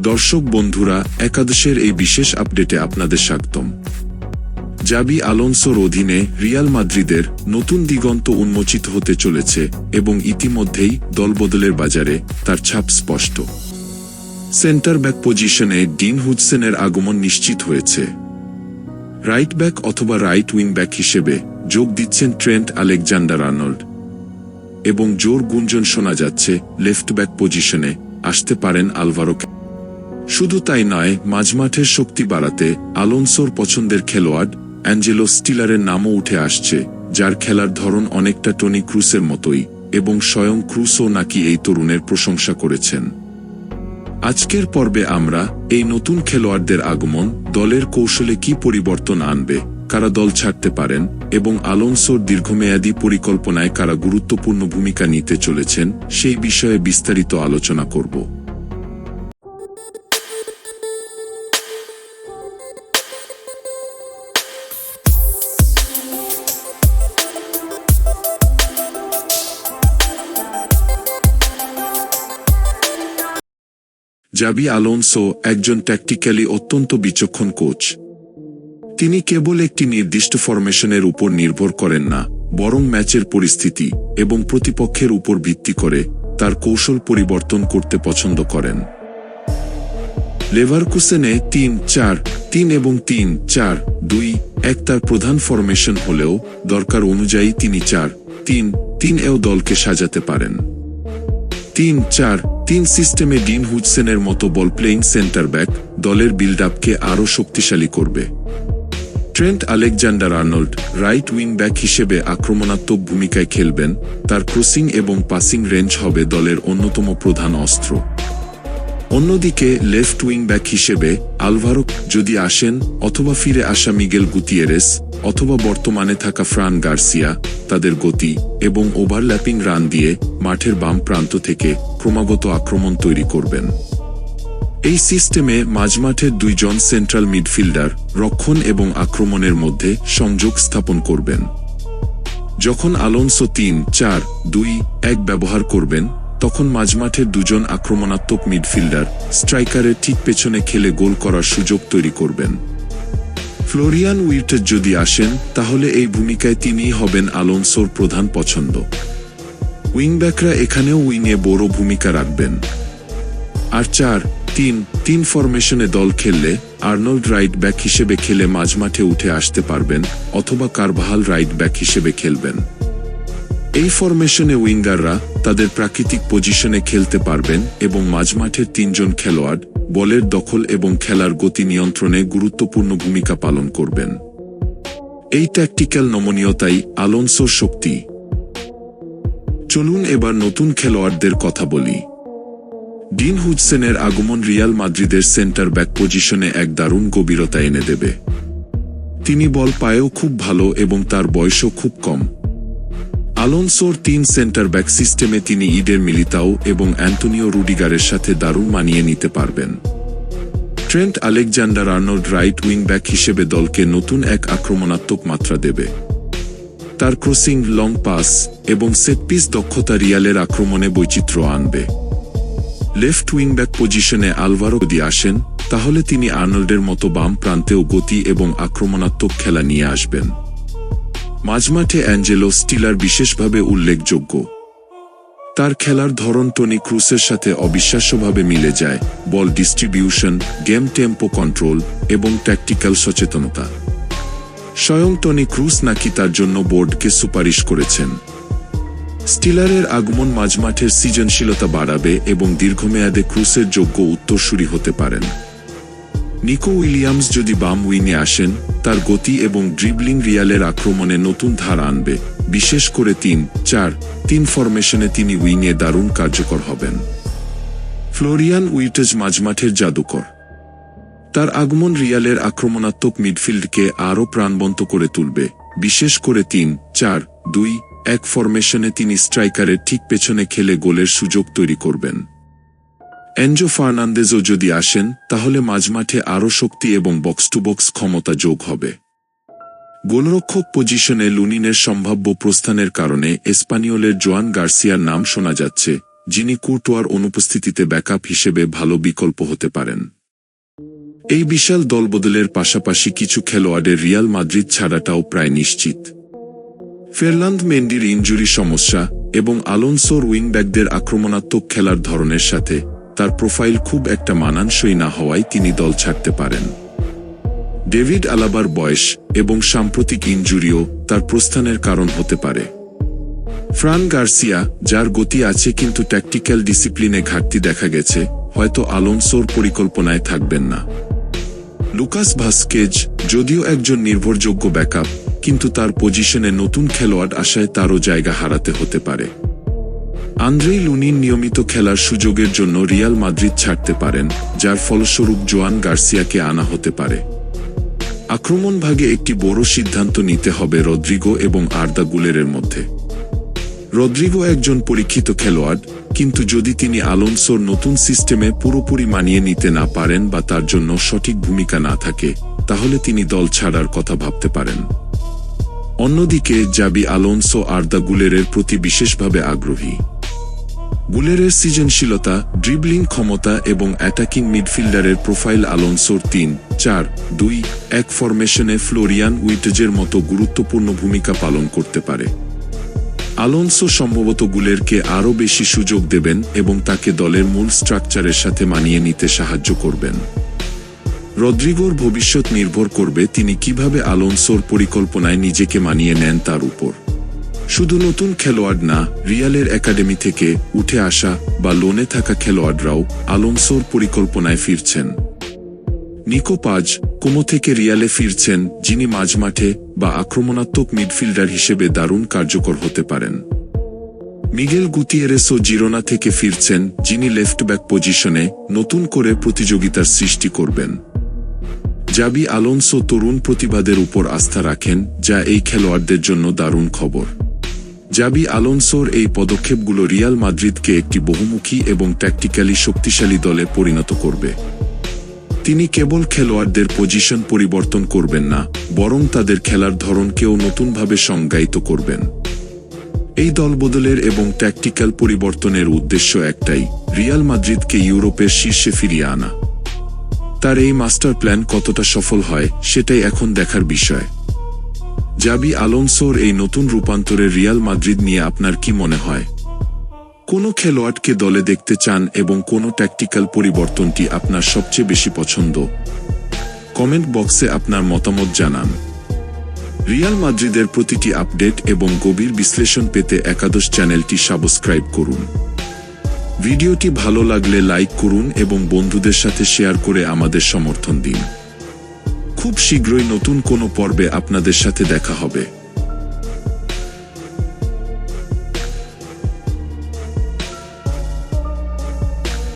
দর্শক বন্ধুরা, একাদশের এই বিশেষ আপডেটে আপনাদের স্বাগতম। জাবি আলোনসোর অধীনে রিয়াল মাদ্রিদের নতুন দিগন্ত উন্মোচিত হতে চলেছে এবং ইতিমধ্যেই দলবদলের বাজারে তার ছাপ স্পষ্ট। সেন্টার ব্যাক পজিশনে ডিন হুডসনের আগমন নিশ্চিত হয়েছে। রাইট ব্যাক অথবা রাইট উইং ব্যাক হিসেবে যোগ দিচ্ছেন ট্রেন্ট আলেকজান্ডার-আর্নল্ড এবং জোর গুঞ্জন শোনা যাচ্ছে লেফট ব্যাক পজিশনে আসতে পারেন আলভারো। শুধু তাই নয়, মাঝমাঠের শক্তি বাড়াতে আলোনসোর পছন্দের খেলোয়াড় অ্যাঞ্জেলো স্টিলারের নামও উঠে আসছে, যার খেলার ধরন অনেকটা টনি ক্রুসের মতোই এবং স্বয়ং ক্রুসও নাকি এই তরুণের প্রশংসা করেছেন। আজকের পর্বে আমরা এই নতুন খেলোয়াড়দের আগমন, দলের কৌশলে কি পরিবর্তন আনবে, কারা দল ছাড়তে পারেন এবং আলোনসোর দীর্ঘমেয়াদী পরিকল্পনায় কারা গুরুত্বপূর্ণ ভূমিকা নিতে চলেছেন সেই বিষয়ে বিস্তারিত আলোচনা করব। জাবি আলোনসো একজন ট্যাকটিক্যালি অত্যন্ত বিচক্ষণ কোচ। তিনি কেবল একটি নির্দিষ্ট ফরমেশনের উপর নির্ভর করেন না, বরং ম্যাচের পরিস্থিতি এবং প্রতিপক্ষের উপর ভিত্তি করে তার কৌশল পরিবর্তন করতে পছন্দ করেন। লেভারকুসেনে ৩-৪-৩ এবং ৩-৪-২-১ তার প্রধান ফরমেশন হলেও দরকার অনুযায়ী তিনি ৪-৩-৩-এও দলকে সাজাতে পারেন। ৩-৪-৩ সিস্টেমে ডিন হুডসনের মতো বল প্লেয়িং সেন্টার ব্যাক দলের বিল্ড আপকে আরও শক্তিশালী করবে। Trent Alexander-Arnold right wing back হিসেবে আক্রমণাত্মক ভূমিকায় খেলবেন, তার ক্রসিং এবং পাসিং রেঞ্জ হবে দলের অন্যতম প্রধান অস্ত্র। অন্যদিকে লেফট উইং ব্যাক হিসেবে আলভারো যদি আসেন, অথবা ফিরে আসা মিগেল গুতিয়েরেস, অথবা বর্তমানে থাকা ফ্রান গার্সিয়া তাদের গতি এবং ওভারল্যাপিং রান দিয়ে মাঠের বাম প্রান্ত থেকে ক্রমাগত আক্রমণ তৈরি করবেন। এই সিস্টেমে মাঝমাঠের দুইজন সেন্ট্রাল মিডফিল্ডার রক্ষণ এবং আক্রমণের মধ্যে সংযোগ স্থাপন করবেন। যখন আলোনসো ৩-৪-২-১ ব্যবহার করবেন, তখন মাঝমাঠের দুজন আক্রমণাত্মক মিডফিল্ডার স্ট্রাইকারের ঠিক পেছনে খেলে গোল করার সুযোগ তৈরি করবেন। ফ্লোরিয়ান উইর্টজ যদি আসেন, তাহলে এই ভূমিকায় তিনিই হবেন আলোনসোর প্রধান পছন্দ। উইংব্যাকরা এখানেও উইংয়ে বড় ভূমিকা রাখবেন। আর ৪-৩-৩ ফরমেশনে দল খেললে আর্নল্ড রাইট ব্যাক হিসেবে খেলে মাঝমাঠে উঠে আসতে পারবেন, অথবা কারভাহাল রাইট ব্যাক হিসেবে খেলবেন। এই ফরমেশনে উইঙ্গাররা তাদের প্রাকৃতিক পজিশনে খেলতে পারবেন এবং মাঝমাঠের তিনজন খেলোয়াড় বলের দখল এবং খেলার গতি নিয়ন্ত্রণে গুরুত্বপূর্ণ ভূমিকা পালন করবেন। এই ট্যাকটিক্যাল নমনীয়তাই আলোনসোর শক্তি। চলুন এবার নতুন খেলোয়াড়দের কথা বলি। ডিন হুডসনের আগমন রিয়াল মাদ্রিদের সেন্টার ব্যাক পজিশনে এক দারুণ গভীরতা এনে দেবে। তিনি বল পায়েও খুব ভালো এবং তার বয়সও খুব কম। আলোনসোর ৩ সেন্টার ব্যাক সিস্টেমে তিনি ইডের মিলিতাও এবং অ্যান্টোনিও রুডিগারের সাথে দারুণ মানিয়ে নিতে পারবেন। Trent Alexander-Arnold right wing back হিসেবে দলকে নতুন এক আক্রমণাত্মক মাত্রা দেবে। তার ক্রসিং, লং পাস এবং সেটপিস দক্ষতা রিয়ালের আক্রমণে বৈচিত্র্য আনবে। লেফট উইং ব্যাক পজিশনে আলভারো যদি আসেন, তাহলে তিনি আর্নল্ডের মতো বাম প্রান্তেও গতি এবং আক্রমণাত্মক খেলা নিয়ে আসবেন। মাঝমাঠে অ্যাঞ্জেলো স্টিলার বিশেষভাবে উল্লেখযোগ্য। তার খেলার ধরন টনি ক্রুসের সাথে অবিশ্বাস্যভাবে মিলে যায়, বল ডিস্ট্রিবিউশন, গেম টেম্পো কন্ট্রোল এবং ট্যাকটিক্যাল সচেতনতা। স্বয়ং টনি ক্রুস নাকি তার জন্য বোর্ডকে সুপারিশ করেছেন। স্টিলারের আগমন মাঝমাঠের সৃজনশীলতা বাড়াবে এবং দীর্ঘমেয়াদে ক্রুসের যোগ্য উত্তরসূরি হতে পারেন। নিকো উইলিয়ামস যদি বাম উইংয়ে আসেন, তার গতি এবং ড্রিবলিং রিয়ালের আক্রমণে নতুন ধার আনবে, বিশেষ করে ৩-৪-৩ ফরমেশনে তিনি উইংয়ে দারুণ কার্যকর হবেন। ফ্লোরিয়ান উইর্টজ মাঝমাঠের জাদুকর। তার আগমন রিয়ালের আক্রমণাত্মক মিডফিল্ডকে আরও প্রাণবন্ত করে তুলবে, বিশেষ করে ৩-৪-২-১ ফরমেশনে তিনি স্ট্রাইকারের ঠিক পেছনে খেলে গোলের সুযোগ তৈরি করবেন। এনজো ফার্নান্দেজও যদি আসেন, তাহলে মাঝমাঠে আরও শক্তি এবং বক্স টু বক্স ক্ষমতা যোগ হবে। গোলরক্ষক পজিশনে লুনিনের সম্ভাব্য প্রস্থানের কারণে এসপানিওলের জোয়ান গার্সিয়ার নাম শোনা যাচ্ছে, যিনি কুর্তোয়ার অনুপস্থিতিতে ব্যাকআপ হিসেবে ভালো বিকল্প হতে পারেন। এই বিশাল দলবদলের পাশাপাশি কিছু খেলোয়াড়ের রিয়াল মাদ্রিদ ছাড়াটাও প্রায় নিশ্চিত। ফেরলান্দ মেন্ডির ইনজুরি সমস্যা এবং আলোনসোর উইংব্যাকদের আক্রমণাত্মক খেলার ধরনের সাথে তার প্রোফাইল খুব একটা মানানসই না হওয়ায় তিনি দল ছাড়তে পারেন। ডেভিড আলাবার বয়স এবং সাম্প্রতিক ইনজুরিও তার প্রস্থানের কারণ হতে পারে। ফ্রান গার্সিয়া, যার গতি আছে কিন্তু ট্যাকটিক্যাল ডিসিপ্লিনে ঘাটতি দেখা গেছে, হয়তো আলোনসোর পরিকল্পনায় থাকবেন না। লুকাস ভাস্কেজ যদিও একজন নির্ভরযোগ্য ব্যাকআপ, কিন্তু তার পজিশনে নতুন খেলোয়াড় আসায় তারও জায়গা হারাতে হতে পারে। আন্দ্রেই লুনিন নিয়মিত খেলার সুযোগের জন্য রিয়াল মাদ্রিদ ছাড়তে পারেন, যার ফলস্বরূপ জোয়ান গার্সিয়াকে আনা হতে পারে। আক্রমণ ভাগে একটি বড় সিদ্ধান্ত নিতে হবে রদ্রিগো এবং আর্দা গুলেরের মধ্যে। রদ্রিগো একজন পরীক্ষিত খেলোয়াড়, কিন্তু যদি তিনি আলোনসোর নতুন সিস্টেমে পুরোপুরি মানিয়ে নিতে না পারেন বা তার জন্য সঠিক ভূমিকা না থাকে, তাহলে তিনি দল ছাড়ার কথা ভাবতে পারেন। অন্যদিকে জাবি আলোনসো আর্দা গুলেরের প্রতি বিশেষভাবে আগ্রহী। গুলেরের সৃজনশীলতা, ড্রিবলিং ক্ষমতা এবং অ্যাটাকিং মিডফিল্ডারের প্রোফাইল আলোনসোর ৩-৪-২-১ ফরমেশনে ফ্লোরিয়ান উইটজের মতো গুরুত্বপূর্ণ ভূমিকা পালন করতে পারে। আলোনসো সম্ভবত গুলেরকে আরও বেশি সুযোগ দেবেন এবং তাকে দলের মূল স্ট্রাকচারের সাথে মানিয়ে নিতে সাহায্য করবেন। রদ্রিগোর ভবিষ্যৎ নির্ভর করবে তিনি কিভাবে আলোনসোর পরিকল্পনায় নিজেকে মানিয়ে নেন তার উপর। শুধু নতুন খেলোয়াড় না, রিয়ালের একাডেমি থেকে উঠে আসা বা লোনে থাকা খেলোয়াড়রাও আলোনসোর পরিকল্পনায় ফিরছেন। নিকো পাজ কোমো থেকে রিয়ালে ফিরছেন, যিনি মাঝমাঠে বা আক্রমণাত্মক মিডফিল্ডার হিসেবে দারুণ কার্যকর হতে পারেন। মিগেল গুতিয়েরেসও জিরোনা থেকে ফিরছেন, যিনি লেফট ব্যাক পজিশনে নতুন করে প্রতিযোগিতার সৃষ্টি করবেন। জাবি আলোনসো তরুণ প্রতিভাদের উপর আস্থা রাখেন, যা এই খেলোয়াড়দের জন্য দারুণ খবর। জাবি আলোনসোর এই পদক্ষেপগুলো রিয়াল মাদ্রিদকে একটি বহুমুখী এবং ট্যাকটিক্যালি শক্তিশালী দলে পরিণত করবে। তিনি কেবল খেলোয়াড়দের পজিশন পরিবর্তন করবেন না, বরং তাদের খেলার ধরনকেও নতুনভাবে সংজ্ঞায়িত করবেন। এই দলবদলের এবং ট্যাকটিক্যাল পরিবর্তনের উদ্দেশ্য একটাই, রিয়াল মাদ্রিদকে ইউরোপের শীর্ষে ফিরিয়ে আনা। তার এই মাস্টার প্ল্যান কতটা সফল হয় সেটাই এখন দেখার বিষয়। জাবি আলোনসোর এই নতুন রূপান্তরের রিয়াল মাদ্রিদ নিয়ে আপনার কি মনে হয়? কোন খেলোয়াড়কে দলে দেখতে চান এবং কোন ট্যাকটিক্যাল পরিবর্তনটি আপনার সবচেয়ে বেশি পছন্দ? কমেন্ট বক্সে আপনার মতামত জানান। রিয়াল মাদ্রিদের প্রতিটি আপডেট এবং গভীর বিশ্লেষণ পেতে একাদশ চ্যানেলটি সাবস্ক্রাইব করুন। ভিডিওটি ভালো লাগলে লাইক করুন এবং বন্ধুদের সাথে শেয়ার করে আমাদের সমর্থন দিন। খুব শীঘ্রই নতুন কোনো পর্বে আপনাদের সাথে দেখা হবে।